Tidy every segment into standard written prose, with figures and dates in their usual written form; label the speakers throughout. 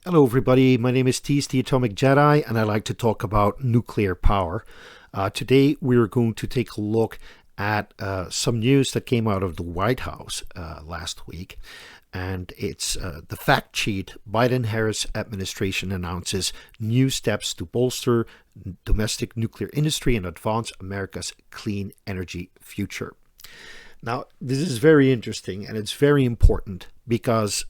Speaker 1: Hello, everybody. My name is Tease, the Atomic Jedi, and I like to talk about nuclear power. Today, we're going to take a look at some news that came out of the White House last week. And it's the fact sheet. Biden-Harris administration announces new steps to bolster domestic nuclear industry and advance America's clean energy future. Now, this is very interesting and it's very important because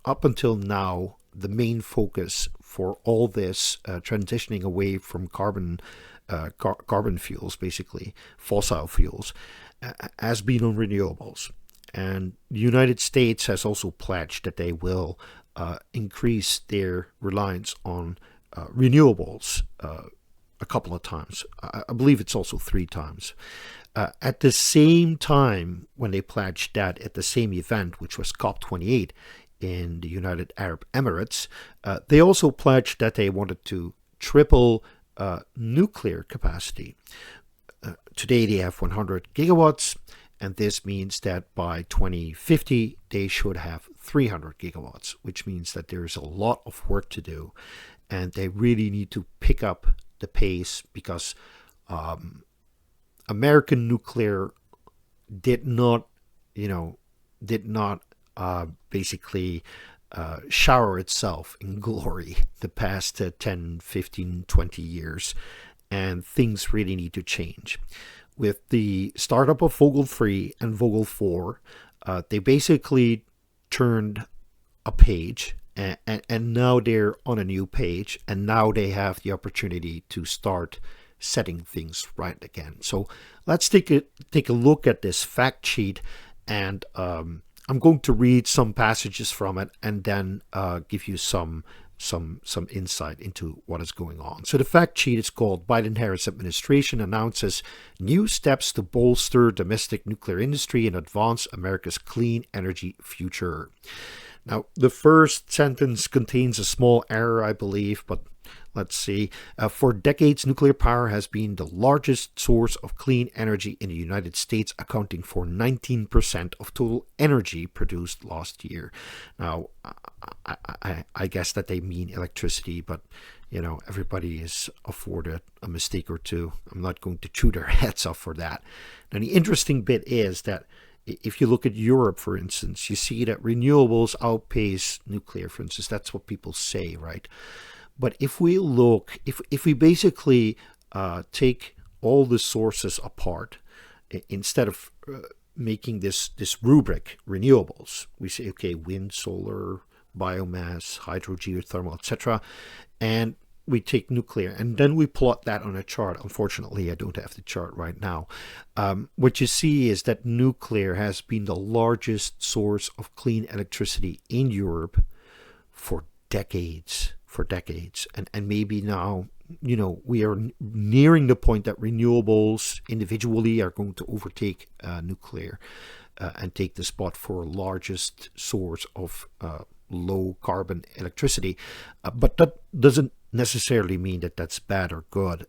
Speaker 1: up until now, the main focus for all this transitioning away from carbon fuels, basically fossil fuels, has been on renewables. And the United States has also pledged that they will increase their reliance on renewables a couple of times. I believe it's also 3 times. At the same time, when they pledged that at the same event, which was COP28 in the United Arab Emirates, they also pledged that they wanted to triple nuclear capacity. Today they have 100 gigawatts, and this means that by 2050 they should have 300 gigawatts, which means that there's a lot of work to do, and they really need to pick up the pace because American nuclear did not, basically shower itself in glory the past 10, 15, 20 years, and things really need to change. With the startup of Vogtle 3 and Vogtle 4, they basically turned a page, and now they're on a new page, and now they have the opportunity to start setting things right again. So let's take a look at this fact sheet, and I'm going to read some passages from it and then give you some insight into what is going on. So the fact sheet is called Biden-Harris administration announces new steps to bolster domestic nuclear industry and advance America's clean energy future. Now, the first sentence contains a small error, I believe, but let's see. For decades, nuclear power has been the largest source of clean energy in the United States, accounting for 19% of total energy produced last year. Now, I guess that they mean electricity, but everybody is afforded a mistake or two. I'm not going to chew their heads off for that. Now, the interesting bit is that if you look at Europe, for instance, you see that renewables outpace nuclear, for instance. That's what people say, right? But if we look, if we basically take all the sources apart, instead of making this rubric, renewables, we say, okay, wind, solar, biomass, hydro, geothermal, etc., and we take nuclear, and then we plot that on a chart. Unfortunately, I don't have the chart right now. What you see is that nuclear has been the largest source of clean electricity in Europe for decades. And maybe now, we are nearing the point that renewables individually are going to overtake nuclear and take the spot for largest source of low carbon electricity. But that doesn't necessarily mean that that's bad or good.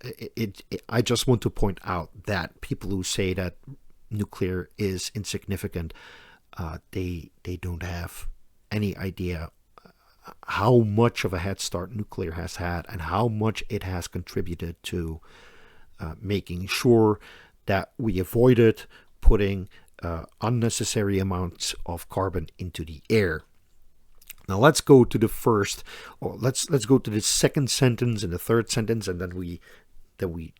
Speaker 1: I just want to point out that people who say that nuclear is insignificant, they don't have any idea how much of a head start nuclear has had and how much it has contributed to making sure that we avoided putting unnecessary amounts of carbon into the air. Now let's go to the first, or let's go to the second sentence and the third sentence, and then we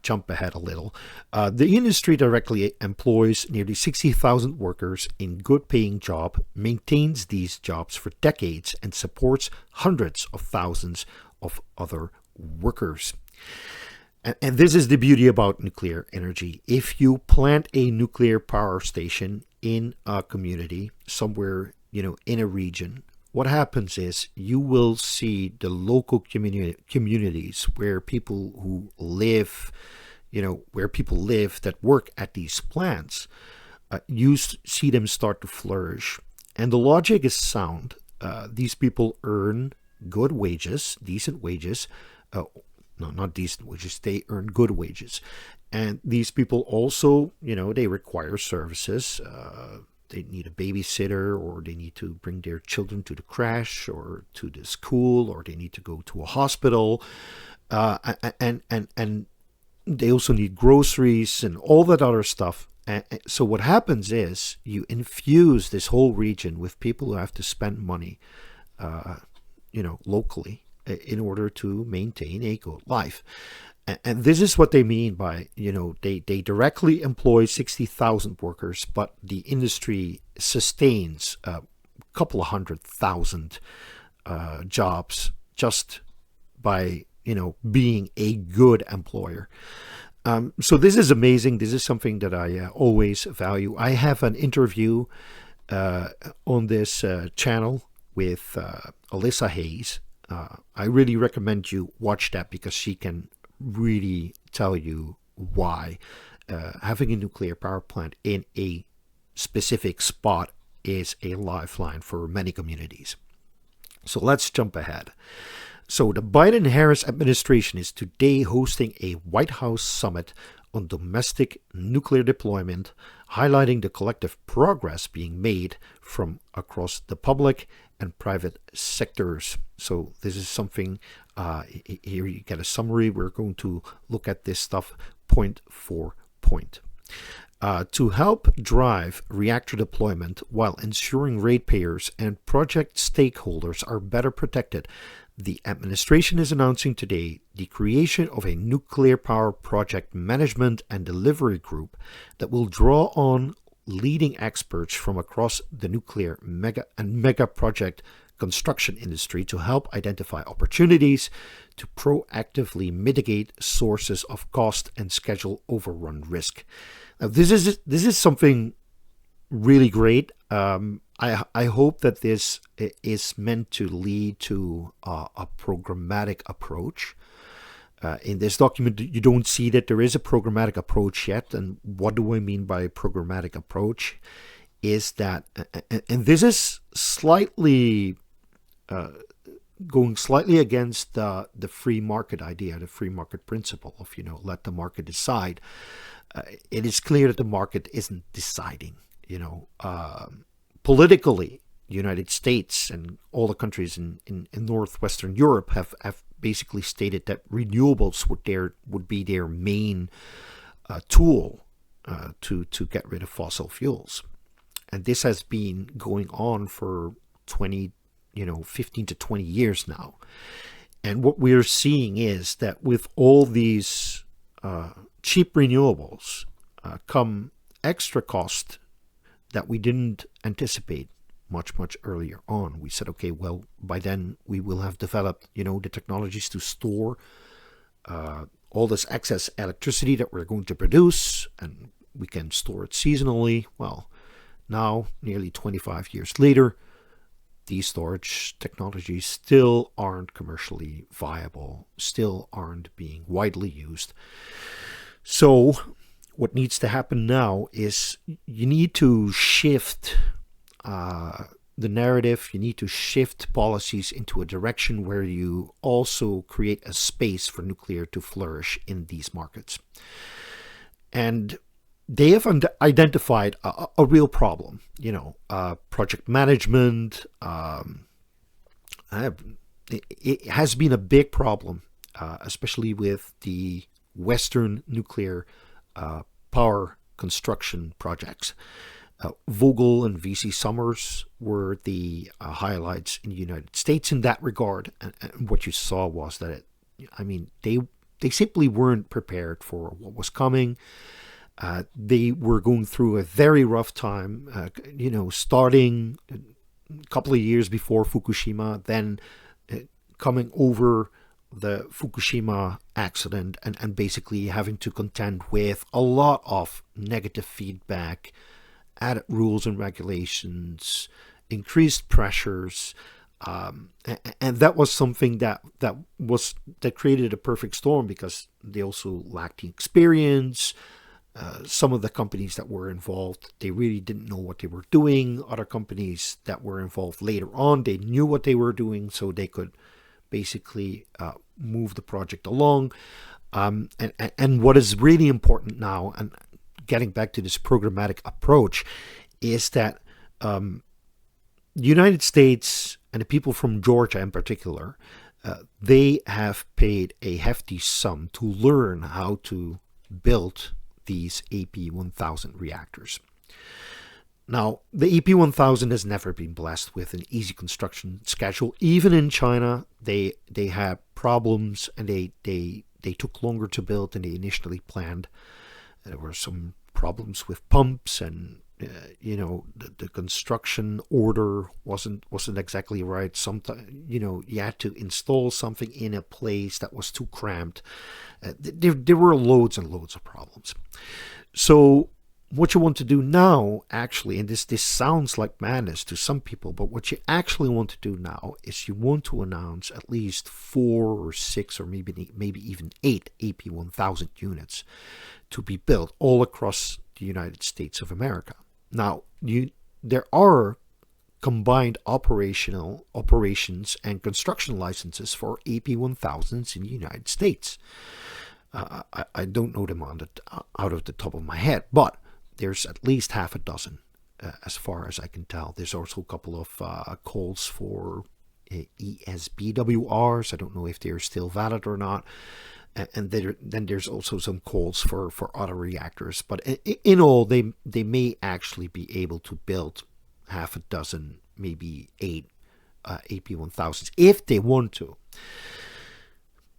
Speaker 1: jump ahead a little. The industry directly employs nearly 60,000 workers in good-paying jobs, maintains these jobs for decades, and supports hundreds of thousands of other workers. And this is the beauty about nuclear energy. If you plant a nuclear power station in a community, somewhere, in a region, what happens is you will see the local communities where people who live, that work at these plants, you see them start to flourish. And the logic is sound. These people earn good wages, decent wages. No, not decent wages. They earn good wages. And these people also, they require services. they need a babysitter, or they need to bring their children to the crash or to the school, or they need to go to a hospital, and they also need groceries and all that other stuff. And so what happens is you infuse this whole region with people who have to spend money, locally, in order to maintain a good life. And this is what they mean by, they directly employ 60,000 workers, but the industry sustains a couple of 100,000 jobs just by, being a good employer. So this is amazing. This is something that I always value. I have an interview on this channel with Alyssa Hayes. I really recommend you watch that, because she can really tell you why having a nuclear power plant in a specific spot is a lifeline for many communities. So let's jump ahead. So the Biden-Harris administration is today hosting a White House summit on domestic nuclear deployment, highlighting the collective progress being made from across the public and private sectors. So this is something, here you get a summary. We're going to look at this stuff point for point. To help drive reactor deployment while ensuring ratepayers and project stakeholders are better protected, the administration is announcing today the creation of a nuclear power project management and delivery group that will draw on leading experts from across the nuclear mega project construction industry to help identify opportunities to proactively mitigate sources of cost and schedule overrun risk. Now, this is something really great. I hope that this is meant to lead to a programmatic approach. In this document, you don't see that there is a programmatic approach yet. And what do I mean by programmatic approach? Is that, and this is slightly going slightly against the free market idea, the free market principle of, let the market decide. It is clear that the market isn't deciding. Politically, the United States and all the countries in Northwestern Europe have basically stated that renewables would be their main tool to get rid of fossil fuels. And this has been going on for 15 to 20 years now. And what we're seeing is that with all these cheap renewables come extra cost that we didn't anticipate much earlier on. We said, okay, well, by then we will have developed, the technologies to store all this excess electricity that we're going to produce, and we can store it seasonally. Well, now, nearly 25 years later, these storage technologies still aren't commercially viable, still aren't being widely used. So what needs to happen now is you need to shift the narrative. You need to shift policies into a direction where you also create a space for nuclear to flourish in these markets. And they have identified a real problem, project management. It has been a big problem, especially with the Western nuclear power construction projects. Vogel and VC Summers were the highlights in the United States in that regard. And what you saw was that, they simply weren't prepared for what was coming. They were going through a very rough time, starting a couple of years before Fukushima, then coming over the Fukushima accident and basically having to contend with a lot of negative feedback, added rules and regulations, increased pressures, and that was something that created a perfect storm, because they also lacked the experience. Some of the companies that were involved, they really didn't know what they were doing. Other companies that were involved later on, they knew what they were doing, so they could basically move the project along. And what is really important now, and getting back to this programmatic approach, is that the United States and the people from Georgia in particular, they have paid a hefty sum to learn how to build these AP1000 reactors. Now, the AP1000 has never been blessed with an easy construction schedule. Even in China, they had problems, and they took longer to build than they initially planned. There were some problems with pumps, and the construction order wasn't exactly right. Sometimes you had to install something in a place that was too cramped. There were loads and loads of problems. So what you want to do now, actually, and this sounds like madness to some people, but what you actually want to do now is you want to announce at least 4 or 6 or maybe even 8 AP1000 units to be built all across the United States of America. Now, there are combined operations and construction licenses for AP1000s in the United States. I don't know them out of the top of my head, but there's at least half a dozen, as far as I can tell. There's also a couple of calls for ESBWRs. I don't know if they're still valid or not. And then there's also some calls for other reactors. But in all, they may actually be able to build half a dozen, maybe 8 AP1000s if they want to.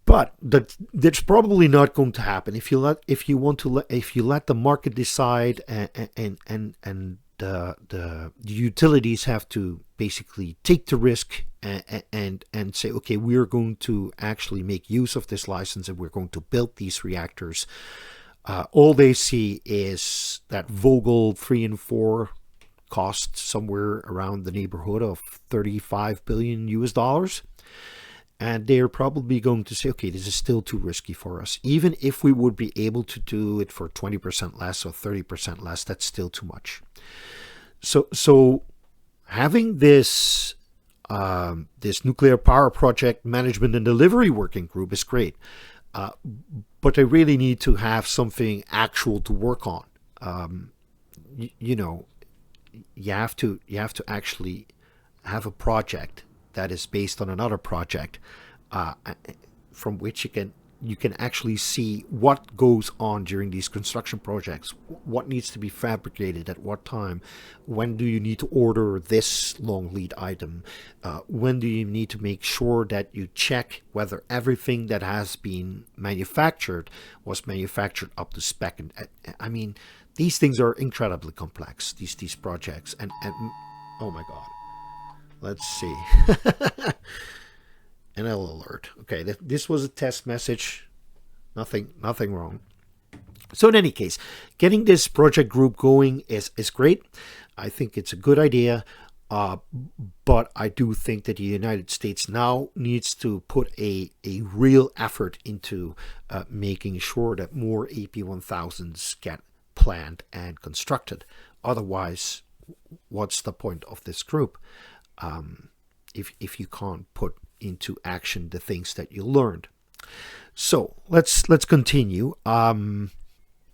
Speaker 1: But that's probably not going to happen if you let the market decide, and the utilities have to basically take the risk and say, okay, we're going to actually make use of this license and we're going to build these reactors. All they see is that Vogtle 3 and 4 cost somewhere around the neighborhood of $35 billion US. And they're probably going to say, okay, this is still too risky for us. Even if we would be able to do it for 20% less or 30% less, that's still too much. So having this nuclear power project management and delivery working group is great. But they really need to have something actual to work on. You have to actually have a project that is based on another project, from which you can actually see what goes on during these construction projects, what needs to be fabricated at what time, when do you need to order this long lead item, when do you need to make sure that you check whether everything that has been manufactured was manufactured up to spec. And I mean, these things are incredibly complex, these projects, and oh my god. Let's see. NL alert. Okay, this was a test message. Nothing wrong. So in any case, getting this project group going is great. I think it's a good idea. But I do think that the United States now needs to put a real effort into making sure that more AP1000s get planned and constructed. Otherwise, what's the point of this group? If you can't put into action the things that you learned. So let's continue.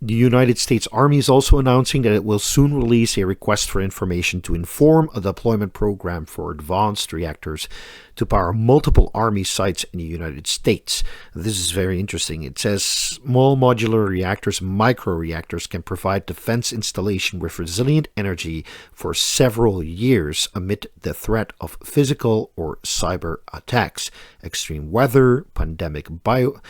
Speaker 1: The United States Army is also announcing that it will soon release a request for information to inform a deployment program for advanced reactors to power multiple Army sites in the United States. This is very interesting. It says small modular reactors and microreactors can provide defense installation with resilient energy for several years amid the threat of physical or cyber attacks, extreme weather, pandemic biothreats,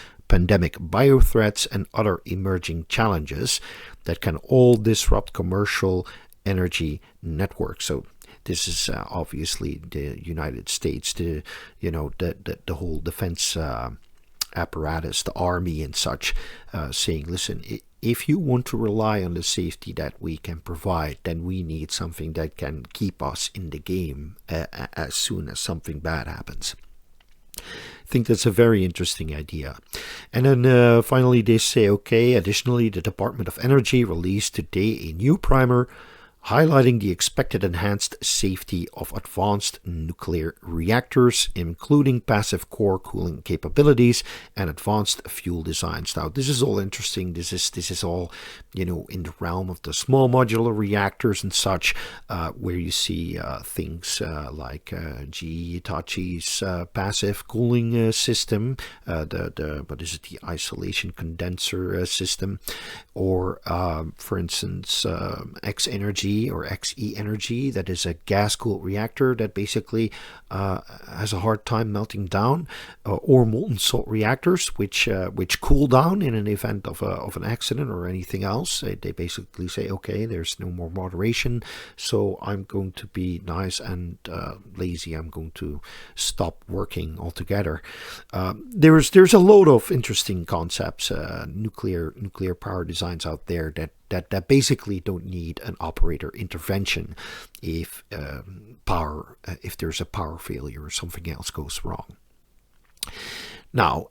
Speaker 1: and other emerging challenges that can all disrupt commercial energy networks. So this is obviously the United States, the whole defense apparatus, the army and such, saying, listen, if you want to rely on the safety that we can provide, then we need something that can keep us in the game as soon as something bad happens. I think that's a very interesting idea. And then finally they say, okay, additionally, the Department of Energy released today a new primer highlighting the expected enhanced safety of advanced nuclear reactors, including passive core cooling capabilities and advanced fuel designs. Now, this is all interesting. This is all, in the realm of the small modular reactors and such, where you see things like GE Hitachi's passive cooling system, the isolation condenser system, or for instance, X Energy or XE Energy, that is a gas-cooled reactor that basically has a hard time melting down, or molten salt reactors, which cool down in an event of an accident or anything else. They basically say, okay, there's no more moderation, so I'm going to be nice and lazy. I'm going to stop working altogether. There's a load of interesting concepts, nuclear power designs out there that basically don't need an operator intervention if there's a power failure or something else goes wrong. Now,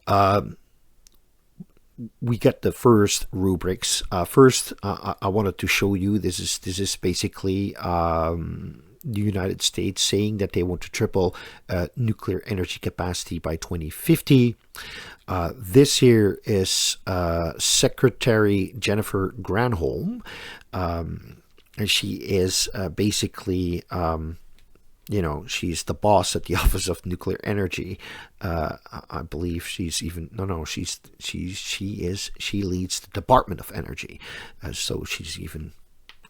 Speaker 1: we get the first rubrics. First, I wanted to show you this is basically the United States saying that they want to triple nuclear energy capacity by 2050. This here is Secretary Jennifer Granholm, and she is basically, she's the boss at the Office of Nuclear Energy. I believe she's even she leads the Department of Energy, so she's even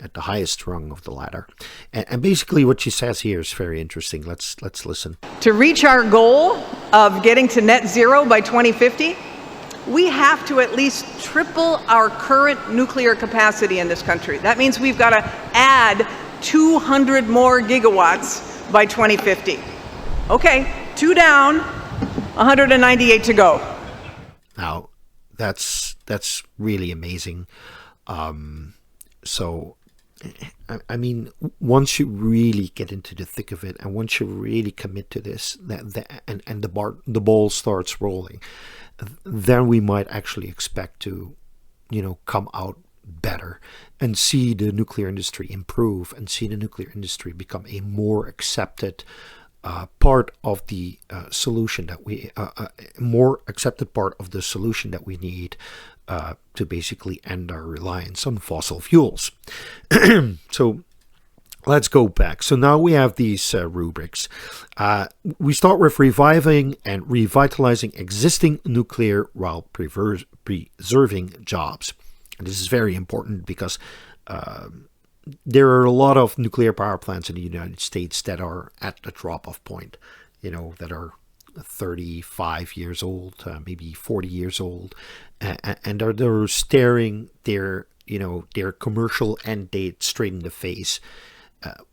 Speaker 1: at the highest rung of the ladder. And basically what she says here is very interesting. Let's listen.
Speaker 2: To reach our goal of getting to net zero by 2050, we have to at least triple our current nuclear capacity in this country. That means we've got to add 200 more gigawatts by 2050. Okay, 2 down, 198 to go.
Speaker 1: Now, that's really amazing. So, I mean, once you really get into the thick of it, and once you really commit to this, and the ball starts rolling, then we might actually expect to, come out better and see the nuclear industry improve and see the nuclear industry become a more accepted part of the solution that we more accepted part of the solution that we need to basically end our reliance on fossil fuels. So let's go back. So now we have these rubrics. We start with reviving and revitalizing existing nuclear while preserving jobs. And this is very important because there are a lot of nuclear power plants in the United States that are at the drop-off point, that are 35 years old, maybe 40 years old, and they're staring their commercial end date straight in the face,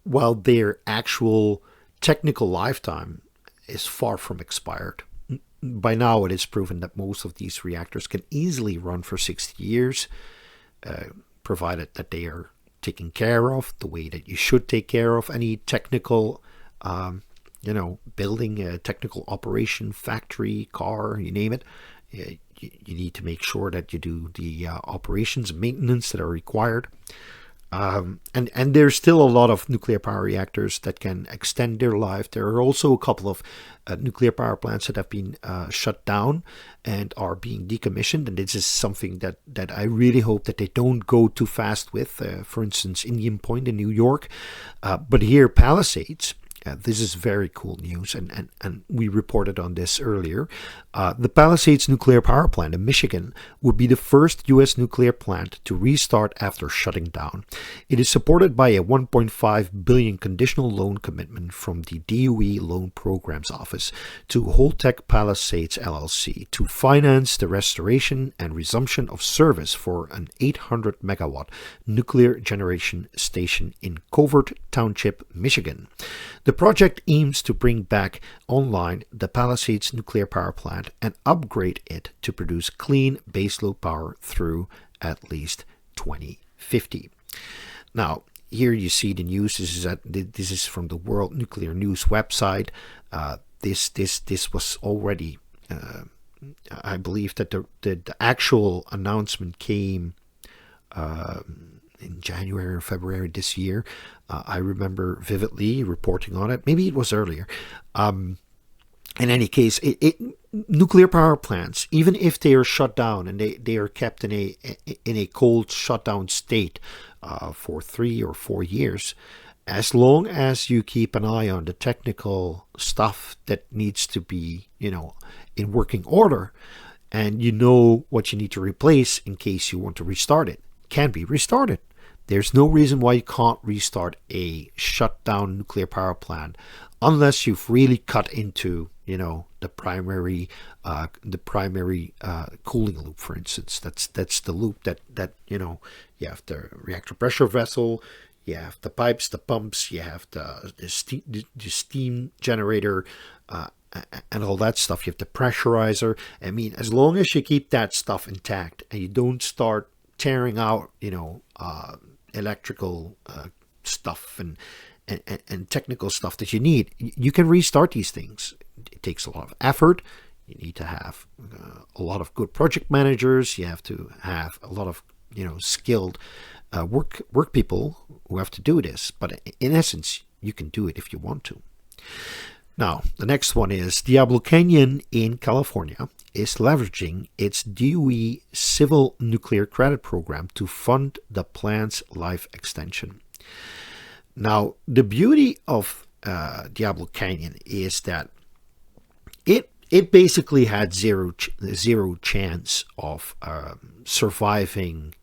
Speaker 1: while their actual technical lifetime is far from expired. By now, it is proven that most of these reactors can easily run for 60 years, provided that they are taken care of the way that you should take care of any technical building, a technical operation, factory, car, you name it. You need to make sure that you do the operations and maintenance that are required. And there's still a lot of nuclear power reactors that can extend their life. There are also a couple of nuclear power plants that have been shut down and are being decommissioned. And this is something that I really hope that they don't go too fast with. For instance, Indian Point in New York. But here, Palisades. This is very cool news, and we reported on this earlier. The Palisades nuclear power plant in Michigan would be the first U.S. nuclear plant to restart after shutting down. It is supported by a $1.5 billion conditional loan commitment from the DOE Loan Programs Office to Holtec Palisades LLC to finance the restoration and resumption of service for an 800-megawatt nuclear generation station in Covert Township, Michigan. The project aims to bring back online the Palisades nuclear power plant and upgrade it to produce clean baseload power through at least 2050. Now, here you see the news. This is from the World Nuclear News website. This was already, I believe that the actual announcement came in January or February this year. I remember vividly reporting on it. Maybe it was earlier. In any case, nuclear power plants, even if they are shut down and they are kept in a cold shutdown state for 3 or 4 years, as long as you keep an eye on the technical stuff that needs to be, in working order, and you know what you need to replace in case you want to restart it, can be restarted. There's no reason why you can't restart a shut down nuclear power plant unless you've really cut into, the primary cooling loop, for instance. That's the loop that you have the reactor pressure vessel, you have the pipes, the pumps, you have the steam generator, and all that stuff. You have the pressurizer. I mean, as long as you keep that stuff intact and you don't start tearing out, electrical stuff and technical stuff that you need, you can restart these things. It takes a lot of effort. You need to have a lot of good project managers. You have to have a lot of skilled work people who have to do this. But in essence, you can do it if you want to. Now, the next one is Diablo Canyon in California is leveraging its DOE Civil Nuclear Credit Program to fund the plant's life extension. Now, the beauty of Diablo Canyon is that it basically had zero chance of surviving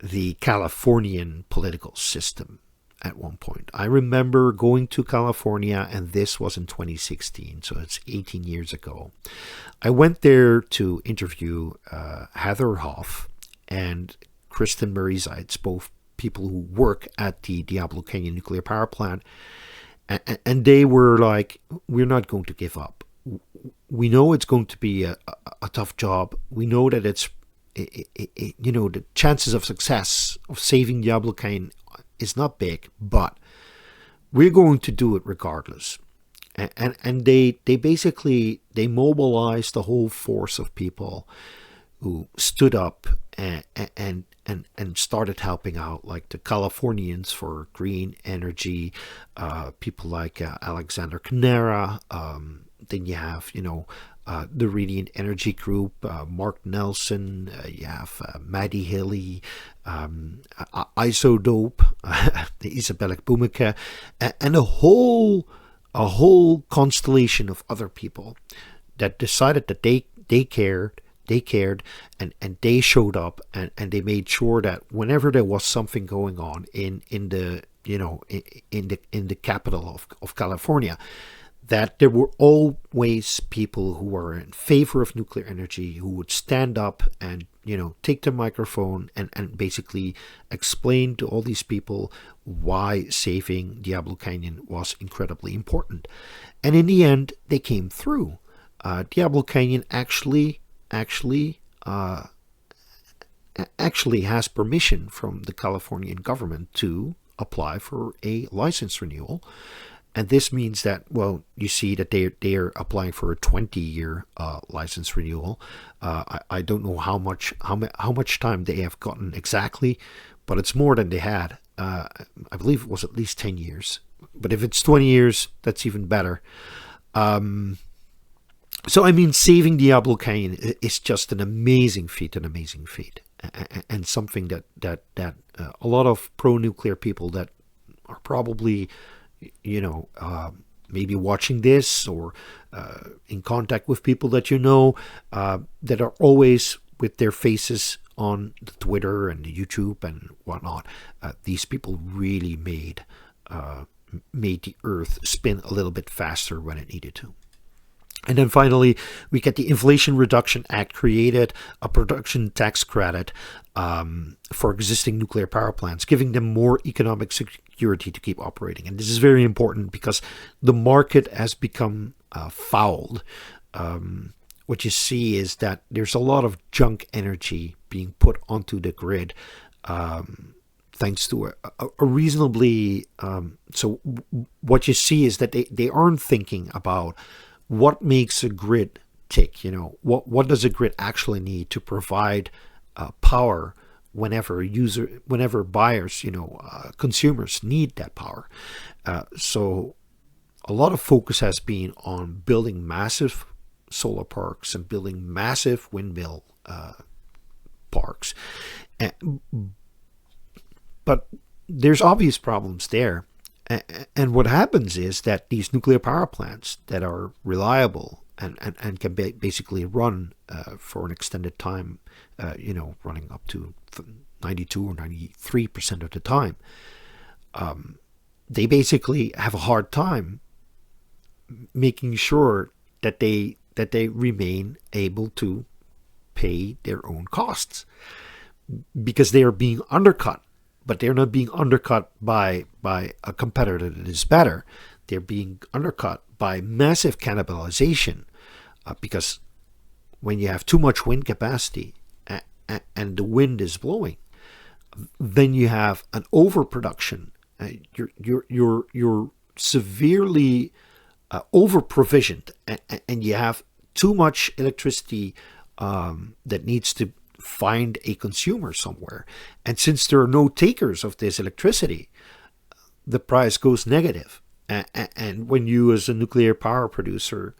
Speaker 1: the Californian political system at one point. I remember going to California, and this was in 2016, so it's 18 years ago. I went there to interview Heather Hoff and Kristen Murray Zeitz, both people who work at the Diablo Canyon nuclear power plant, and they were like, we're not going to give up. We know it's going to be a tough job. We know that the chances of success of saving Diablo Canyon is not big, but we're going to do it regardless. And they basically mobilized the whole force of people who stood up and started helping out, like the Californians for green energy, people like Alexander Canera. Then you have the Radiant Energy Group, Mark Nelson, you have Maddie Hilly, Isodope, the Isabella Bumeke, and a whole constellation of other people that decided that they cared, and they showed up, and they made sure that whenever there was something going on in the in the capital of California, that there were always people who were in favor of nuclear energy, who would stand up and take the microphone and basically explain to all these people why saving Diablo Canyon was incredibly important. And in the end, they came through. Diablo Canyon actually has permission from the Californian government to apply for a license renewal. And this means that, well, you see that they are applying for a 20-year license renewal. I don't know how much time they have gotten exactly, but it's more than they had. I believe it was at least 10 years. But if it's 20 years, that's even better. So I mean, saving Diablo Canyon is just an amazing feat, and something that a lot of pro-nuclear people that are probably maybe watching this or in contact with people that that are always with their faces on the Twitter and the YouTube and whatnot. These people really made the Earth spin a little bit faster when it needed to. And then finally, we get the Inflation Reduction Act created a production tax credit for existing nuclear power plants, giving them more economic security to keep operating. And this is very important because the market has become fouled. What you see is that there's a lot of junk energy being put onto the grid thanks to a reasonably... So what you see is that they aren't thinking about what makes a grid tick. What does a grid actually need to provide power whenever buyers, consumers need that power. So a lot of focus has been on building massive solar parks and building massive windmill parks. But there's obvious problems there. And what happens is that these nuclear power plants that are reliable and can basically run for an extended time, running up to 92 or 93% of the time, they basically have a hard time making sure that they remain able to pay their own costs, because they are being undercut. But they're not being undercut by a competitor that is better. They're being undercut by massive cannibalization, because when you have too much wind capacity and the wind is blowing, then you have an overproduction. You're severely over-provisioned, and you have too much electricity that needs to find a consumer somewhere. And since there are no takers of this electricity, the price goes negative. And when you, as a nuclear power producer,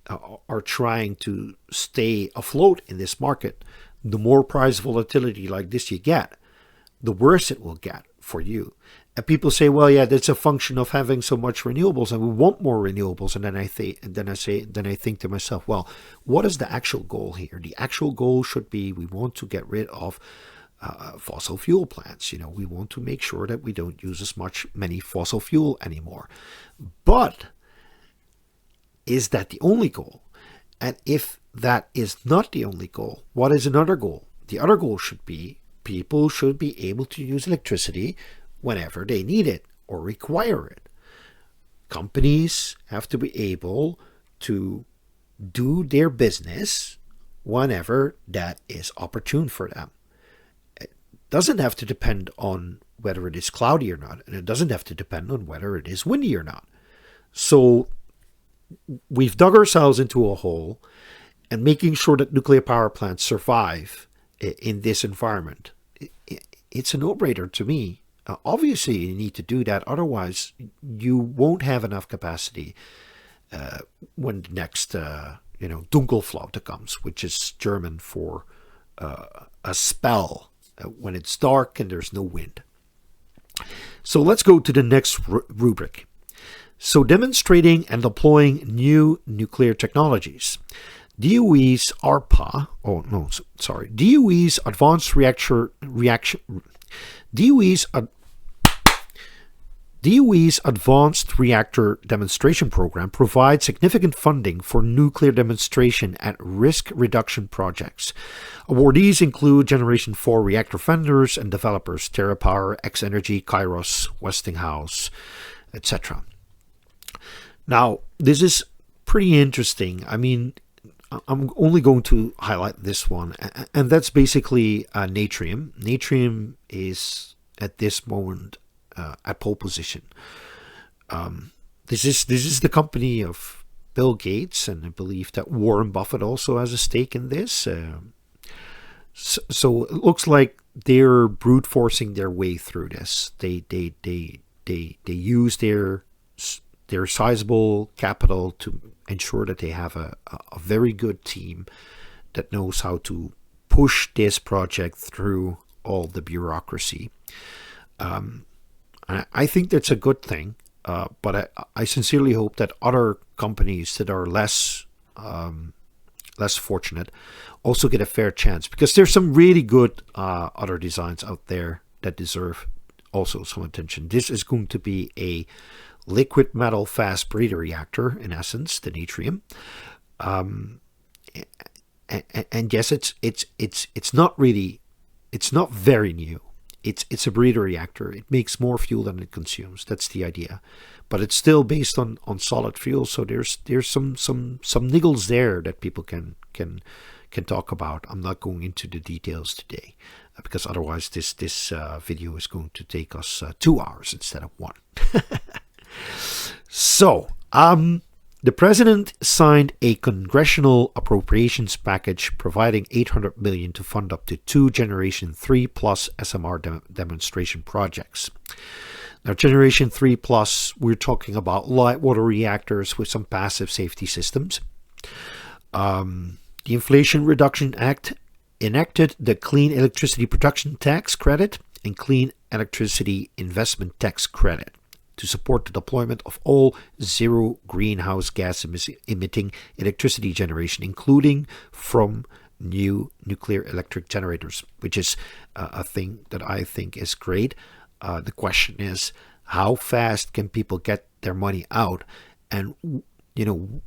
Speaker 1: are trying to stay afloat in this market, the more price volatility like this you get, the worse it will get for you. And people say, well, yeah, that's a function of having so much renewables, and we want more renewables. And then I think to myself, well, what is the actual goal here? The actual goal should be, we want to get rid of fossil fuel plants. We want to make sure that we don't use many fossil fuel anymore. But is that the only goal? And if that is not the only goal, what is another goal? The other goal should be, people should be able to use electricity whenever they need it or require it. Companies have to be able to do their business whenever that is opportune for them. It doesn't have to depend on whether it is cloudy or not, and it doesn't have to depend on whether it is windy or not. So we've dug ourselves into a hole, and making sure that nuclear power plants survive in this environment, it's a no-brainer to me. Obviously, you need to do that. Otherwise, you won't have enough capacity when the next, Dunkelflaute comes, which is German for a spell, when it's dark and there's no wind. So let's go to the next rubric. So demonstrating and deploying new nuclear technologies. DOE's ARPA, DOE's DOE's Advanced Reactor Demonstration Program provides significant funding for nuclear demonstration at risk reduction projects. Awardees include Generation 4 reactor vendors and developers, TerraPower, X-Energy, Kairos, Westinghouse, etc. Now, this is pretty interesting. I mean, I'm only going to highlight this one, and that's basically Natrium. Natrium is at this moment at pole position. This is the company of Bill Gates, and I believe that Warren Buffett also has a stake in this. So it looks like they're brute forcing their way through this. They use their sizable capital to ensure that they have a very good team that knows how to push this project through all the bureaucracy. I think that's a good thing, but I sincerely hope that other companies that are less fortunate also get a fair chance, because there's some really good other designs out there that deserve also some attention. This is going to be a liquid metal fast breeder reactor, in essence, the Natrium. And yes, it's not very new. It's a breeder reactor. It makes more fuel than it consumes. That's the idea, but it's still based on solid fuel. So there's some niggles there that people can talk about. I'm not going into the details today, because otherwise this video is going to take us 2 hours instead of 1. So The president signed a congressional appropriations package providing $800 million to fund up to 2 Generation 3 Plus SMR demonstration projects. Now, Generation 3 Plus, we're talking about light water reactors with some passive safety systems. The Inflation Reduction Act enacted the Clean Electricity Production Tax Credit and Clean Electricity Investment Tax Credit to support the deployment of all zero greenhouse gas emitting electricity generation, including from new nuclear electric generators, which is a thing that I think is great. The question is, how fast can people get their money out? And,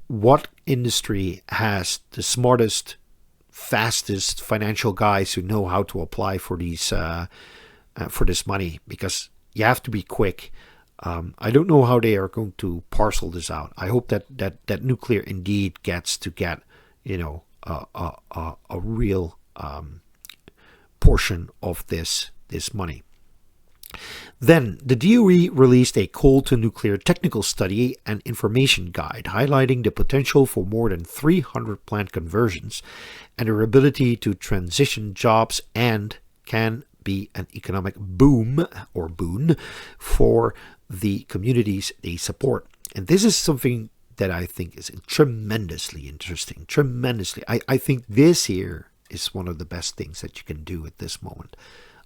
Speaker 1: what industry has the smartest, fastest financial guys who know how to apply for these for this money? Because you have to be quick. I don't know how they are going to parcel this out. I hope that nuclear indeed gets to get a real portion of this money. Then the DOE released a coal to nuclear technical study and information guide highlighting the potential for more than 300 plant conversions and their ability to transition jobs and can be an economic boom or boon for the communities they support. And this is something that I think is tremendously interesting. Tremendously. I think this here is one of the best things that you can do at this moment.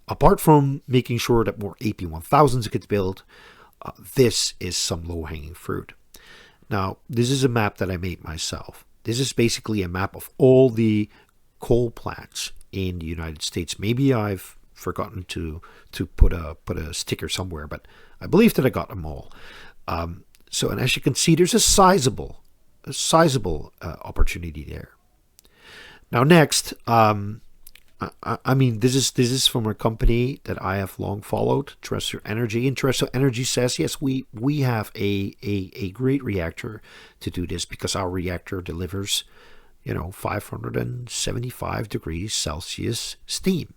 Speaker 1: Apart from making sure that more AP1000s get built, this is some low-hanging fruit. Now, this is a map that I made myself. This is basically a map of all the coal plants in the United States. Maybe I've forgotten to put a sticker somewhere, but I believe that I got them all. And as you can see, there's a sizable opportunity there. Now, next, I mean, this is from a company that I have long followed, Terrestrial Energy. And Terrestrial Energy says, yes, we have a great reactor to do this because our reactor delivers, 575 degrees Celsius steam,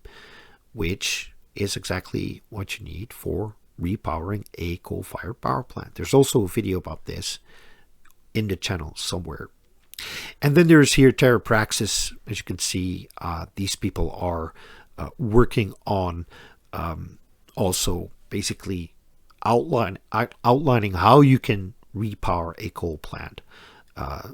Speaker 1: which is exactly what you need for repowering a coal-fired power plant. There's also a video about this in the channel somewhere. And then there's here TerraPraxis. As you can see, these people are working on also basically outlining how you can repower a coal plant.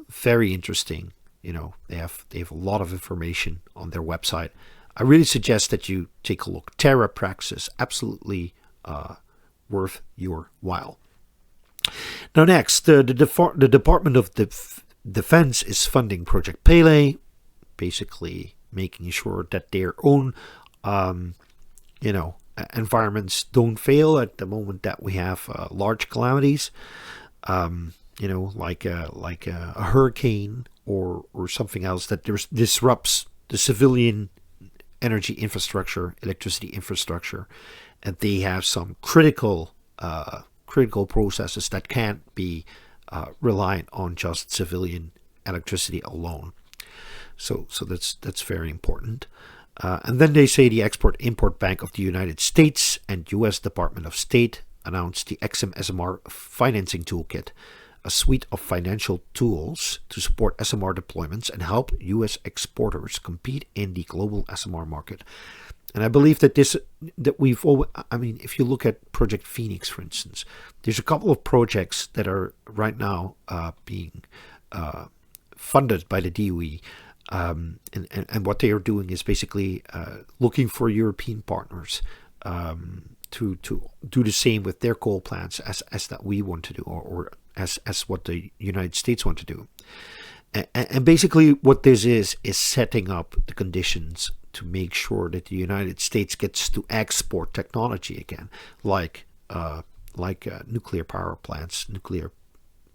Speaker 1: Very interesting. They have a lot of information on their website. I really suggest that you take a look. TerraPraxis, absolutely worth your while. Now next, the Department of Defense is funding Project Pele, basically making sure that their own, environments don't fail at the moment that we have large calamities, like a hurricane or something else that disrupts the civilian energy infrastructure, electricity infrastructure, and they have some critical processes that can't be reliant on just civilian electricity alone. So that's very important. And then they say the Export-Import Bank of the United States and U.S. Department of State announced the EXIM SMR Financing Toolkit, a suite of financial tools to support SMR deployments and help U.S. exporters compete in the global SMR market. And I believe that if you look at Project Phoenix, for instance, there's a couple of projects that are right now being funded by the DOE. And what they are doing is basically looking for European partners to do the same with their coal plants as that we want to do, or as what the United States want to do. And basically what this is setting up the conditions to make sure that the United States gets to export technology again, like nuclear power plants, nuclear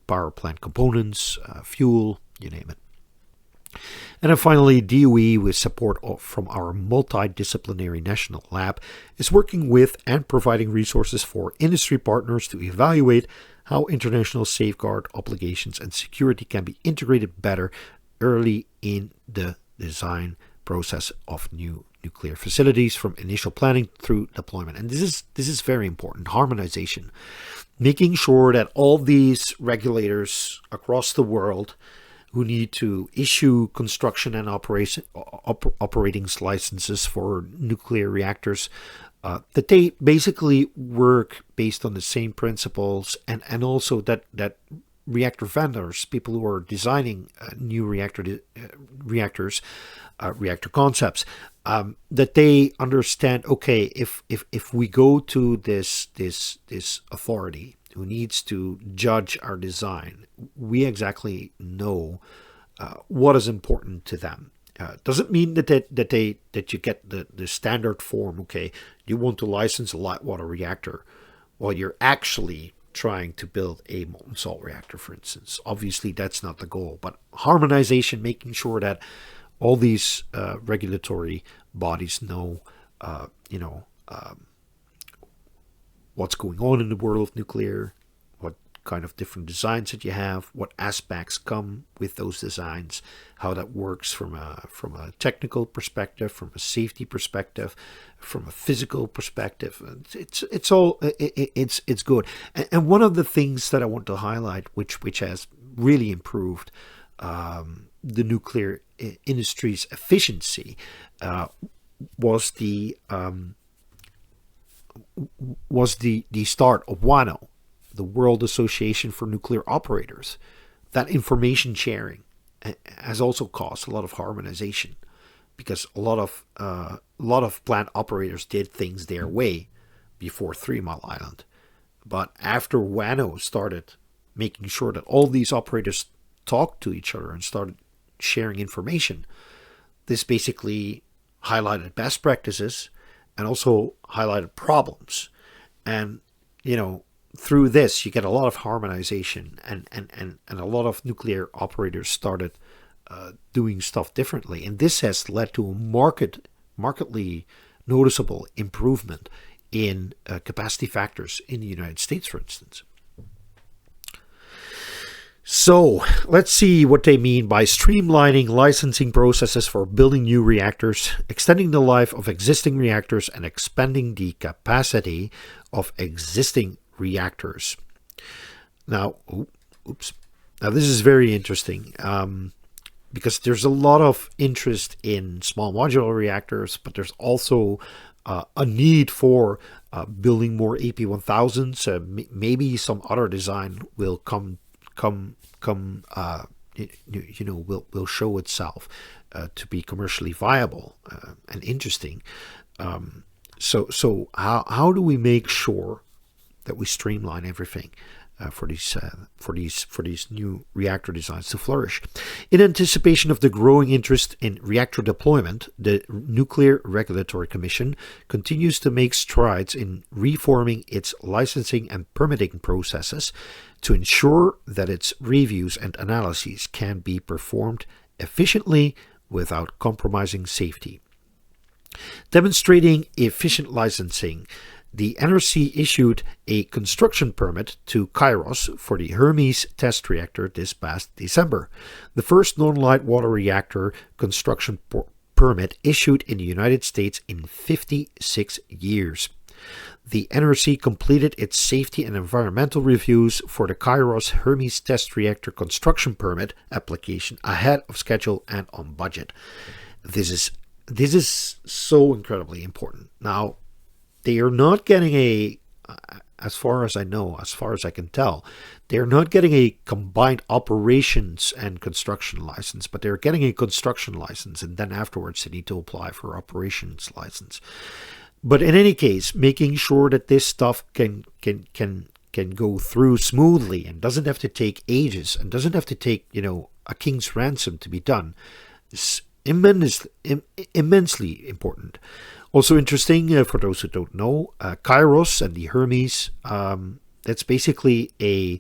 Speaker 1: power plant components, fuel, you name it. And then finally, DOE, with support from our multidisciplinary national lab, is working with and providing resources for industry partners to evaluate how international safeguard obligations and security can be integrated better early in the design process of new nuclear facilities from initial planning through deployment. And this is very important. Harmonization, making sure that all these regulators across the world who need to issue construction and operating licenses for nuclear reactors, that they basically work based on the same principles, and also that reactor vendors, people who are designing new reactors, reactor concepts, that they understand. Okay, if we go to this authority who needs to judge our design, we exactly know what is important to them. Doesn't mean that you get the standard form. Okay, you want to license a light water reactor, well, you're actually trying to build a molten salt reactor, for instance. Obviously, that's not the goal, but harmonization, making sure that all these regulatory bodies know, what's going on in the world of nuclear, what kind of different designs that you have, what aspects come with those designs, how that works from a technical perspective, from a safety perspective, from a physical perspective. It's good. And one of the things that I want to highlight, which has really improved the nuclear industry's efficiency, was the start of WANO, the World Association for Nuclear Operators. That information sharing has also caused a lot of harmonization, because a lot of plant operators did things their way before 3 Mile Island. But after WANO started making sure that all these operators talked to each other and started sharing information, this basically highlighted best practices and also highlighted problems. And, through this, you get a lot of harmonization, and a lot of nuclear operators started doing stuff differently. And this has led to a markedly noticeable improvement in capacity factors in the United States, for instance. So let's see what they mean by streamlining licensing processes for building new reactors, extending the life of existing reactors, and expanding the capacity of existing reactors. Now, Now this is very interesting because there's a lot of interest in small modular reactors, but there's also a need for building more AP1000s. Maybe some other design will will show itself to be commercially viable and interesting. So how do we make sure that we streamline everything for these new reactor designs to flourish? In anticipation of the growing interest in reactor deployment, the Nuclear Regulatory Commission continues to make strides in reforming its licensing and permitting processes to ensure that its reviews and analyses can be performed efficiently without compromising safety. Demonstrating efficient licensing, the NRC issued a construction permit to Kairos for the Hermes test reactor this past December, the first non-light water reactor construction permit issued in the United States in 56 years. The NRC completed its safety and environmental reviews for the Kairos Hermes test reactor construction permit application ahead of schedule and on budget. This is so incredibly important. Now, they are not getting as far as I know, as far as I can tell, they're not getting a combined operations and construction license, but they're getting a construction license, and then afterwards they need to apply for operations license. But in any case, making sure that this stuff can go through smoothly and doesn't have to take ages and doesn't have to take, a king's ransom to be done is immensely important. Also interesting, for those who don't know, Kairos and the Hermes, that's basically a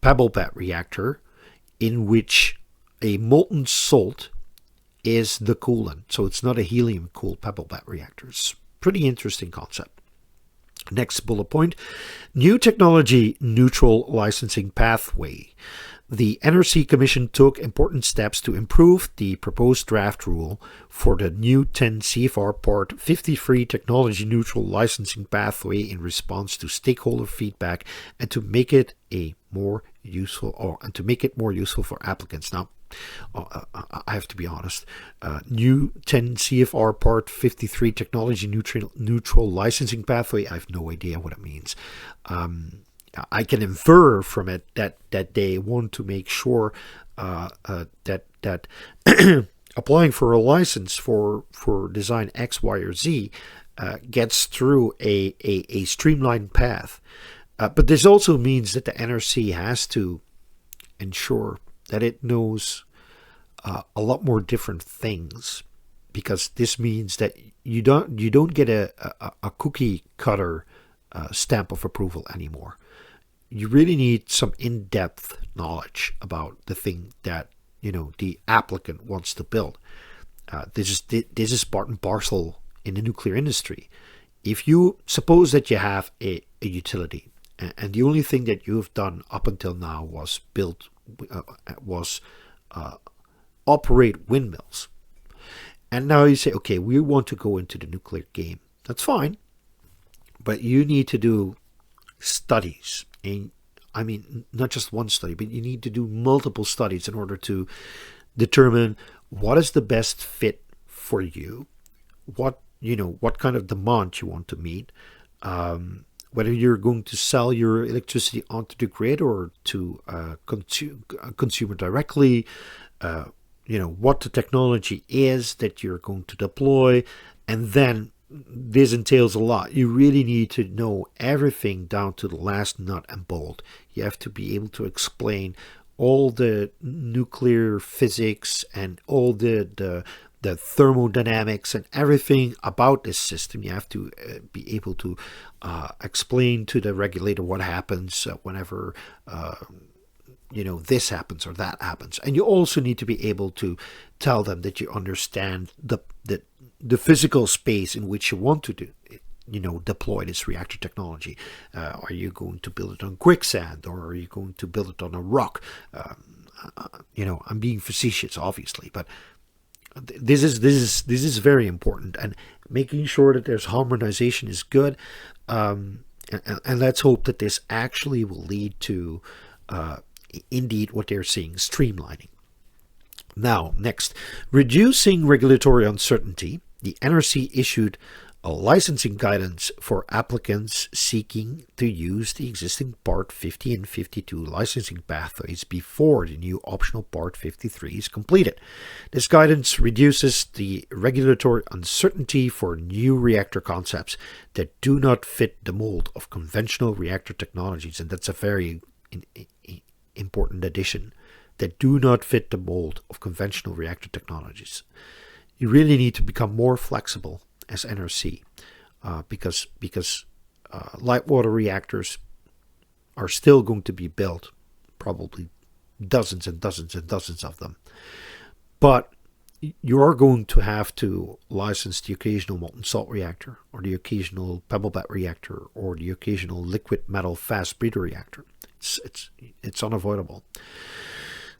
Speaker 1: pebble bed reactor in which a molten salt is the coolant. So it's not a helium-cooled pebble bed reactor. It's a pretty interesting concept. Next bullet point, new technology neutral licensing pathway. The NRC Commission took important steps to improve the proposed draft rule for the new 10 CFR Part 53 technology neutral licensing pathway in response to stakeholder feedback and to make it more useful for applicants. Now, I have to be honest. New 10 CFR Part 53 technology neutral licensing pathway. I have no idea what it means. I can infer from it that they want to make sure that applying for a license for design X, Y, or Z gets through a streamlined path. But this also means that the NRC has to ensure that it knows a lot more different things, because this means that you don't get a cookie cutter stamp of approval anymore. You really need some in-depth knowledge about the thing that the applicant wants to build. This is part and parcel in the nuclear industry. If you suppose that you have a utility, and the only thing that you've done up until now was operate windmills, and now you say, okay, we want to go into the nuclear game. That's fine, but you need to do studies. And I mean, not just one study, but you need to do multiple studies in order to determine what is the best fit for you, what kind of demand you want to meet, whether you're going to sell your electricity onto the grid or to consumer directly, what the technology is that you're going to deploy, and then this entails a lot. You really need to know everything down to the last nut and bolt. You have to be able to explain all the nuclear physics and all the thermodynamics and everything about this system. You have to be able to explain to the regulator what happens whenever this happens or that happens. And you also need to be able to tell them that you understand the physical space in which you want to deploy this reactor technology. Are you going to build it on quicksand, or are you going to build it on a rock? I'm being facetious, obviously, but this is very important, and making sure that there's harmonization is good. And let's hope that this actually will lead to indeed what they're seeing, streamlining. Now, next, reducing regulatory uncertainty. The NRC issued a licensing guidance for applicants seeking to use the existing Part 50 and 52 licensing pathways before the new optional Part 53 is completed. This guidance reduces the regulatory uncertainty for new reactor concepts that do not fit the mold of conventional reactor technologies, and that's a very important addition, that do not fit the mold of conventional reactor technologies. You really need to become more flexible as NRC, because light water reactors are still going to be built, probably dozens and dozens and dozens of them. But you are going to have to license the occasional molten salt reactor, or the occasional pebble bed reactor, or the occasional liquid metal fast breeder reactor. It's unavoidable.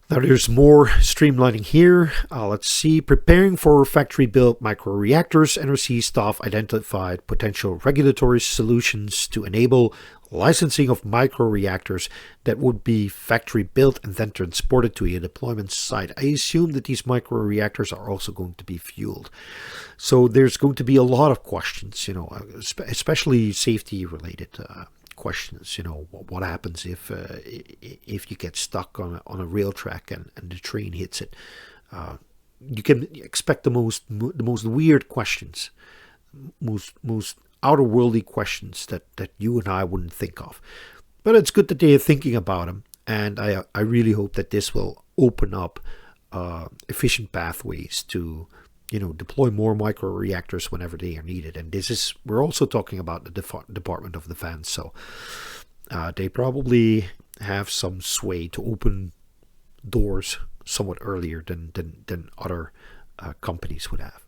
Speaker 1: Now there's more streamlining here. Let's see. Preparing for factory-built microreactors, NRC staff identified potential regulatory solutions to enable licensing of microreactors that would be factory-built and then transported to a deployment site. I assume that these microreactors are also going to be fueled. So there's going to be a lot of questions, especially safety-related questions. What happens if you get stuck on a rail track and the train hits it? You can expect the most weird questions, most outer-worldly questions that you and I wouldn't think of. But it's good that they are thinking about them, and I really hope that this will open up efficient pathways to deploy more microreactors whenever they are needed. And we're also talking about the Department of Defense, so they probably have some sway to open doors somewhat earlier than other companies would have.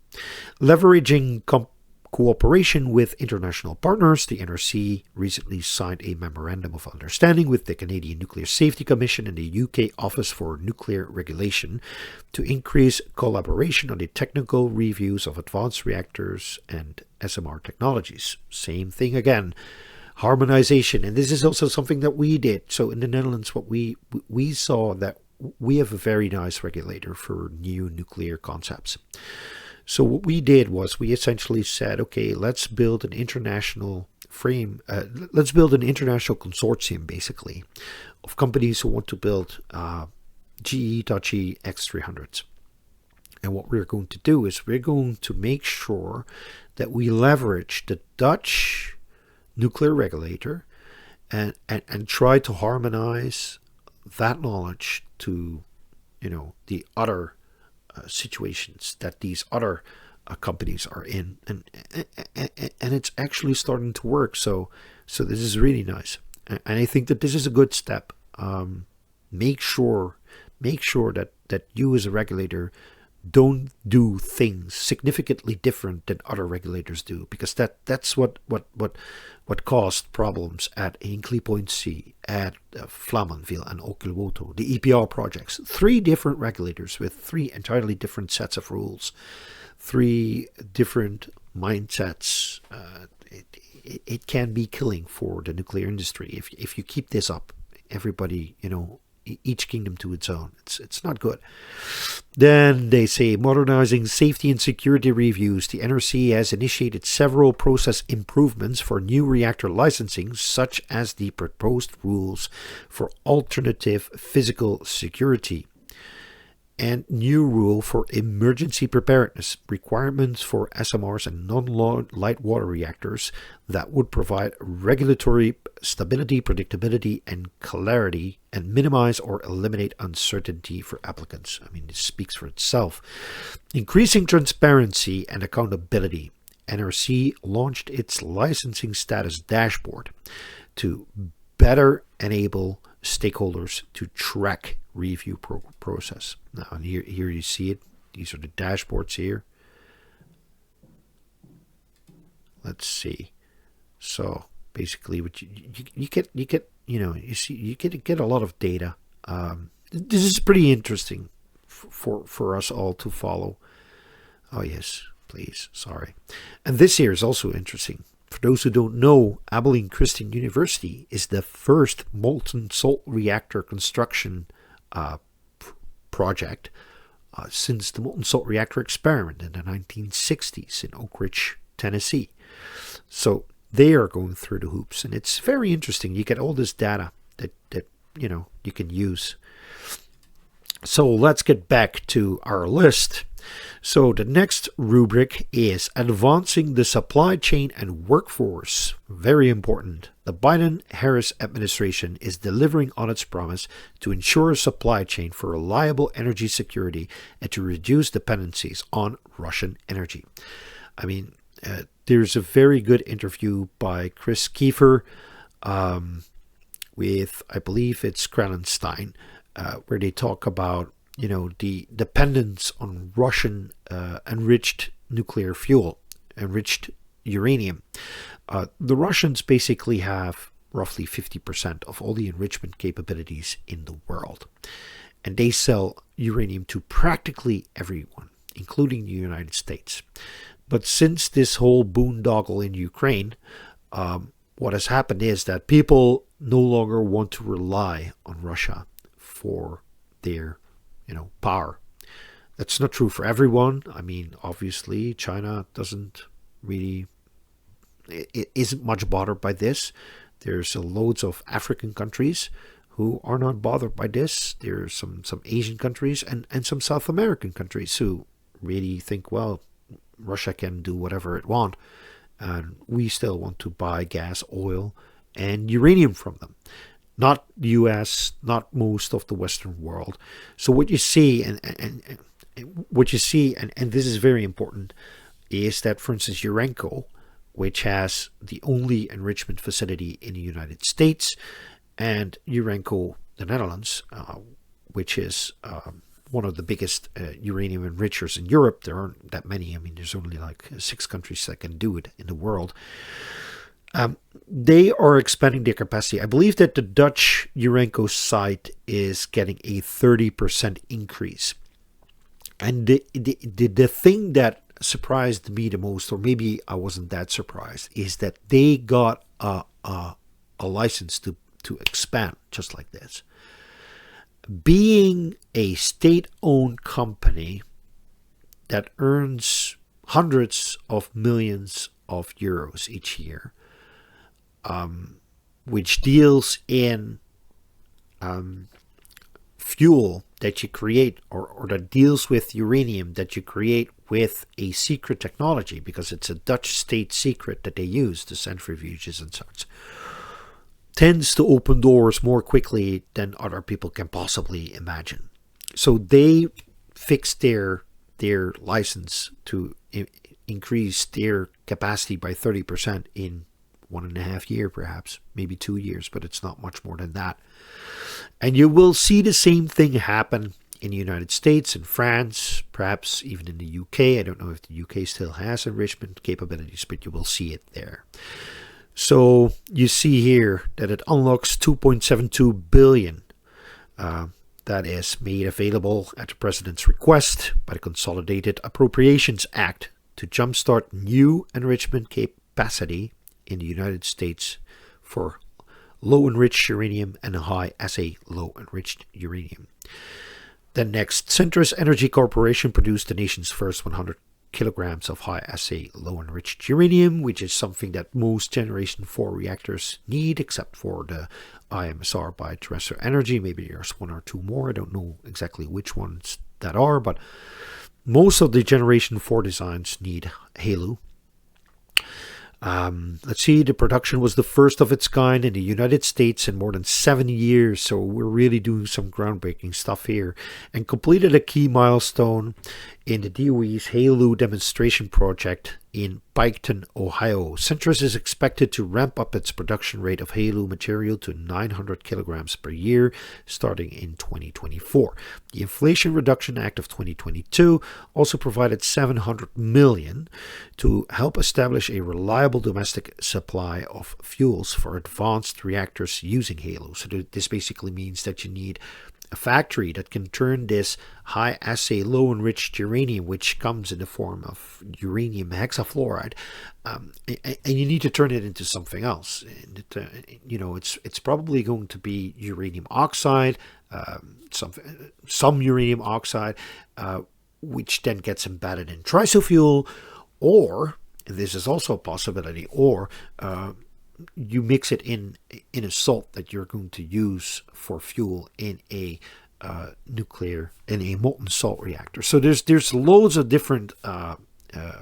Speaker 1: Leveraging cooperation with international partners, the NRC recently signed a Memorandum of Understanding with the Canadian Nuclear Safety Commission and the UK Office for Nuclear Regulation to increase collaboration on the technical reviews of advanced reactors and SMR technologies. Same thing again. Harmonization, and this is also something that we did. So in the Netherlands, what we saw that we have a very nice regulator for new nuclear concepts. So what we did was we essentially said, okay, let's build an international let's build an international consortium, basically, of companies who want to build GE Hitachi X300s. And what we're going to do is we're going to make sure that we leverage the Dutch nuclear regulator and try to harmonize that knowledge to, the other situations that these other companies are in, and it's actually starting to work. So this is really nice, and I think that this is a good step. Make sure that you as a regulator don't do things significantly different than other regulators do, because that's what caused problems at Hinkley Point C, at Flamanville and Olkiluoto, the EPR projects. 3 different regulators with 3 entirely different sets of rules, 3 different mindsets. It can be killing for the nuclear industry if you keep this up. Everybody, each kingdom to its own. It's not good. Then they say modernizing safety and security reviews. The NRC has initiated several process improvements for new reactor licensing, such as the proposed rules for alternative physical security and new rule for emergency preparedness, requirements for SMRs and non-light water reactors that would provide regulatory stability, predictability, and clarity, and minimize or eliminate uncertainty for applicants. I mean, this speaks for itself. Increasing transparency and accountability. NRC launched its licensing status dashboard to better enable stakeholders to track review process. Now here you see it. These are the dashboards here. Let's see. So basically, what you get you get a lot of data. This is pretty interesting for us all to follow. Oh yes, please. Sorry. And this here is also interesting. For those who don't know, Abilene Christian University is the first molten salt reactor construction project since the molten salt reactor experiment in the 1960s in Oak Ridge, Tennessee. So they are going through the hoops, and it's very interesting. You get all this data that you can use. So let's get back to our list. So the next rubric is advancing the supply chain and workforce. Very important. The Biden-Harris administration is delivering on its promise to ensure a supply chain for reliable energy security and to reduce dependencies on Russian energy. I mean, there's a very good interview by Chris Kiefer with, I believe it's Krallenstein, where they talk about the dependence on Russian enriched nuclear fuel, enriched uranium. The Russians basically have roughly 50% of all the enrichment capabilities in the world. And they sell uranium to practically everyone, including the United States. But since this whole boondoggle in Ukraine, what has happened is that people no longer want to rely on Russia for their power. That's not true for everyone. I mean, obviously, China doesn't really, it isn't much bothered by this. There's loads of African countries who are not bothered by this. There's some Asian countries and some South American countries who really think, well, Russia can do whatever it wants, and we still want to buy gas, oil, and uranium from them. Not the U.S., not most of the Western world. So what you see, and what you see, and this is very important, is that, for instance, Urenco, which has the only enrichment facility in the United States, and Urenco, the Netherlands, which is one of the biggest uranium enrichers in Europe. There aren't that many. I mean, there's only like 6 countries that can do it in the world. They are expanding their capacity. I believe that the Dutch Urenco site is getting a 30% increase. And the thing that surprised me the most, or maybe I wasn't that surprised, is that they got a license to expand just like this. Being a state-owned company that earns hundreds of millions of euros each year, which deals in fuel that you create, or that deals with uranium that you create with a secret technology, because it's a Dutch state secret that they use, the centrifuges and such, tends to open doors more quickly than other people can possibly imagine. So they fixed their license to increase their capacity by 30% in 1.5 years, perhaps, maybe 2 years, but it's not much more than that. And you will see the same thing happen in the United States, in France, perhaps even in the UK. I don't know if the UK still has enrichment capabilities, but you will see it there. So you see here that it unlocks 2.72 billion. That is made available at the President's request by the Consolidated Appropriations Act to jumpstart new enrichment capacity in the United States for low enriched uranium and high assay low enriched uranium. Then next, Centrus Energy Corporation produced the nation's first 100 kilograms of high assay low enriched uranium, which is something that most Generation 4 reactors need, except for the IMSR by Terrestrial Energy. Maybe there's one or two more. I don't know exactly which ones that are, but most of the Generation 4 designs need HALEU. Let's see, the production was the first of its kind in the United States in more than 7 years, so we're really doing some groundbreaking stuff here, and completed a key milestone in the DOE's HALEU demonstration project in Piketon, Ohio. Centrus is expected to ramp up its production rate of HALEU material to 900 kilograms per year starting in 2024. The Inflation Reduction Act of 2022 also provided $700 million to help establish a reliable domestic supply of fuels for advanced reactors using HALEU. So this basically means that you need a factory that can turn this high assay low enriched uranium, which comes in the form of uranium hexafluoride, and you need to turn it into something else. And it's probably going to be uranium oxide, some uranium oxide, which then gets embedded in trisofuel, or this is also a possibility, or you mix it in a salt that you're going to use for fuel in a molten salt reactor. So there's loads of different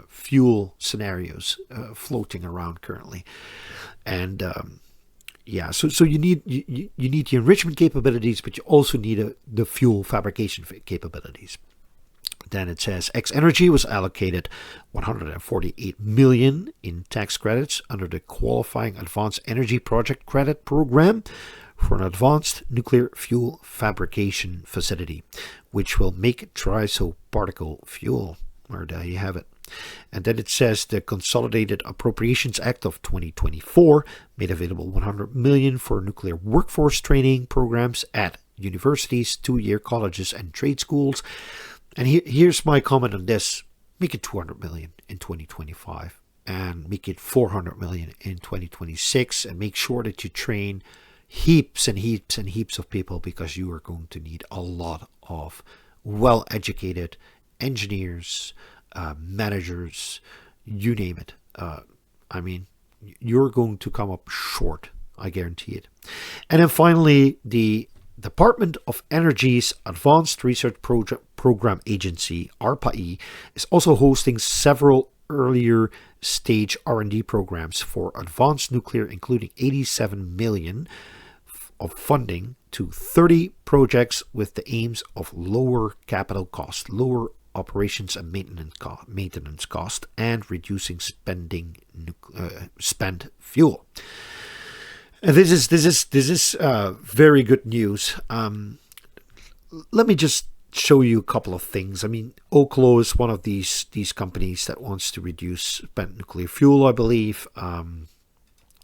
Speaker 1: fuel scenarios floating around currently, and so you need the enrichment capabilities, but you also need the fuel fabrication capabilities. Then it says X-Energy was allocated $148 million in tax credits under the Qualifying Advanced Energy Project Credit Program for an advanced nuclear fuel fabrication facility, which will make triso particle fuel. Or there you have it. And then it says the Consolidated Appropriations Act of 2024 made available $100 million for nuclear workforce training programs at universities, 2-year colleges, and trade schools. And here's my comment on this. Make it $200 million in 2025 and make it $400 million in 2026, and make sure that you train heaps and heaps and heaps of people, because you are going to need a lot of well-educated engineers, managers, you name it. You're going to come up short. I guarantee it. And then finally, the Department of Energy's Advanced Research Program Agency, ARPA-E, is also hosting several earlier stage R&D programs for advanced nuclear, including $87 million of funding to 30 projects with the aims of lower capital cost, lower operations and maintenance cost, and reducing spent fuel. And this is very good news. Let me just show you a couple of things. I mean, Oklo is one of these companies that wants to reduce spent nuclear fuel, I believe.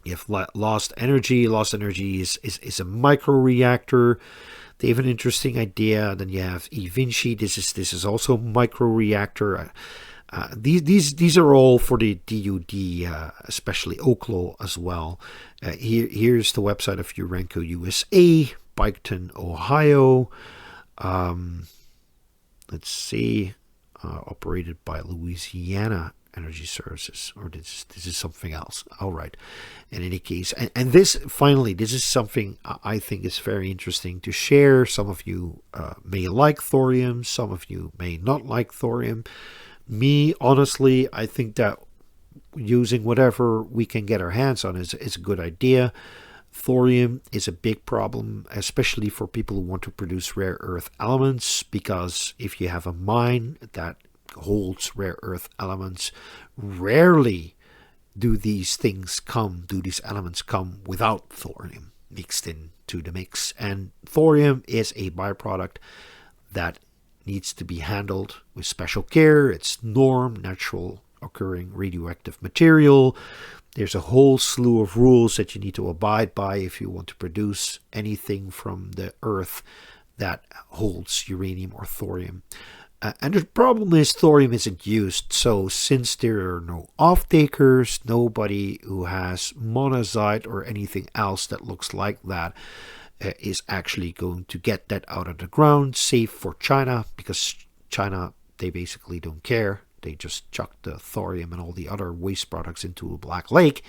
Speaker 1: You have lost energy. Lost energy is a microreactor. They have an interesting idea. Then you have eVinci. This is also a microreactor. These are all for the DoD, especially Oklo as well. Here's the website of Urenco USA, Piketon, Ohio. Let's see, operated by Louisiana Energy Services, or this is something else. All right. In any case, and this finally, this is something I think is very interesting to share. Some of you may like thorium, some of you may not like thorium. Me, honestly, I think that using whatever we can get our hands on is a good idea. Thorium is a big problem, especially for people who want to produce rare earth elements, because if you have a mine that holds rare earth elements, rarely do these elements come without thorium mixed into the mix. And thorium is a byproduct that needs to be handled with special care. It's natural occurring radioactive material. There's a whole slew of rules that you need to abide by if you want to produce anything from the earth that holds uranium or thorium. And the problem is thorium isn't used. So since there are no off-takers, nobody who has monazite or anything else that looks like that is actually going to get that out of the ground, save for China, because China, they basically don't care. They just chuck the thorium and all the other waste products into a black lake.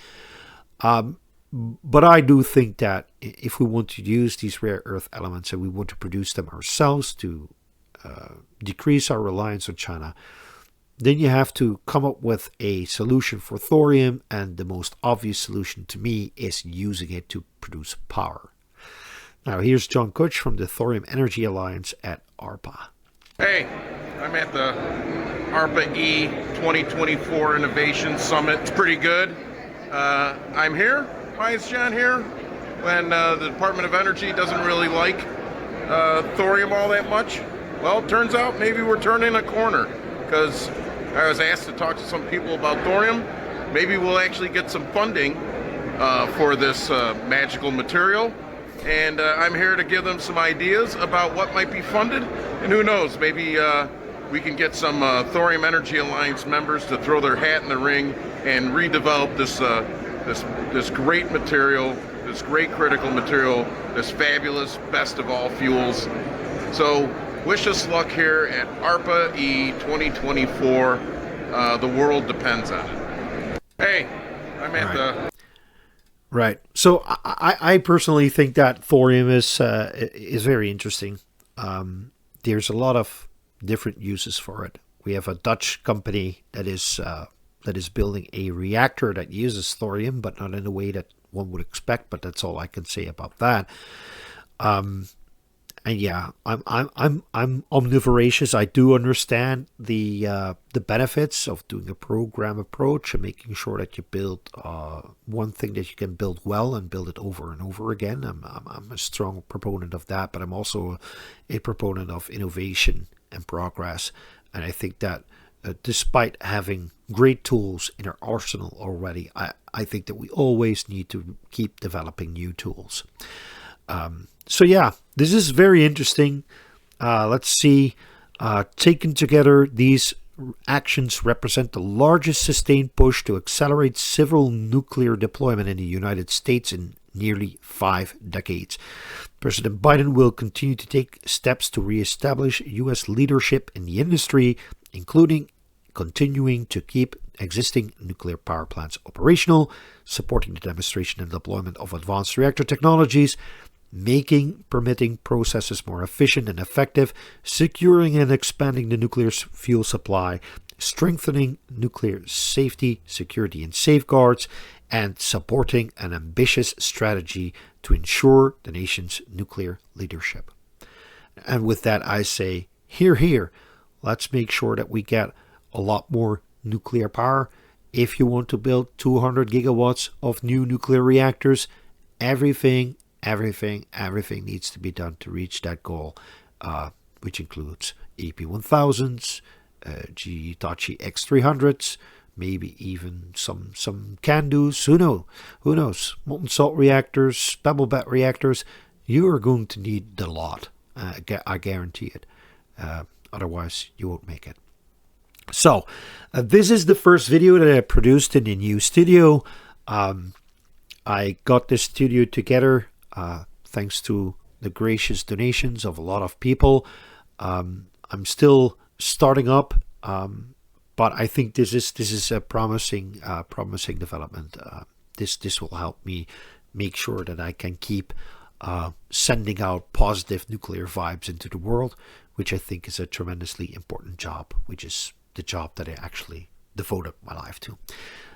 Speaker 1: But I do think that if we want to use these rare earth elements and we want to produce them ourselves to decrease our reliance on China, then you have to come up with a solution for thorium. And the most obvious solution to me is using it to produce power. Now, here's John Kutch from the Thorium Energy Alliance at ARPA.
Speaker 3: Hey, I'm at the ARPA E 2024 Innovation Summit. It's pretty good. I'm here. Why is John here? When the Department of Energy doesn't really like thorium all that much? Well, it turns out maybe we're turning a corner, because I was asked to talk to some people about thorium. Maybe we'll actually get some funding for this magical material. And I'm here to give them some ideas about what might be funded. And who knows, maybe we can get some Thorium Energy Alliance members to throw their hat in the ring and redevelop this great material, this great critical material, this fabulous best of all fuels. So wish us luck here at ARPA E 2024. The world depends on it. Hey, I'm at the...
Speaker 1: Right. So I personally think that thorium is very interesting. There's a lot of different uses for it. We have a Dutch company that is building a reactor that uses thorium, but not in a way that one would expect. But that's all I can say about that. And yeah, I'm omnivorous. I do understand the benefits of doing a program approach and making sure that you build one thing that you can build well and build it over and over again. I'm a strong proponent of that, but I'm also a proponent of innovation and progress. And I think that despite having great tools in our arsenal already, I think that we always need to keep developing new tools. So yeah, this is very interesting. Let's see. Taken together, these actions represent the largest sustained push to accelerate civil nuclear deployment in the United States in nearly 5 decades. President Biden will continue to take steps to reestablish U.S. leadership in the industry, including continuing to keep existing nuclear power plants operational, supporting the demonstration and deployment of advanced reactor technologies, making permitting processes more efficient and effective, securing and expanding the nuclear fuel supply, strengthening nuclear safety, security, and safeguards, and supporting an ambitious strategy to ensure the nation's nuclear leadership. And with that, I say, hear, hear. Let's make sure that we get a lot more nuclear power. If you want to build 200 gigawatts of new nuclear reactors, everything needs to be done to reach that goal. which includes AP1000s, Hitachi X300s, maybe even some CANDOs. Who knows? Molten salt reactors, pebble bed reactors. You are going to need the lot. I guarantee it. Otherwise, you won't make it. So, this is the first video that I produced in the new studio. I got this studio together thanks to the gracious donations of a lot of people. I'm still starting up, but I think this is a promising development. This will help me make sure that I can keep sending out positive nuclear vibes into the world, which I think is a tremendously important job, which is the job that I actually devoted my life to.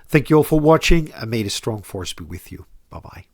Speaker 1: Thank you all for watching, and may the strong force be with you. Bye-bye.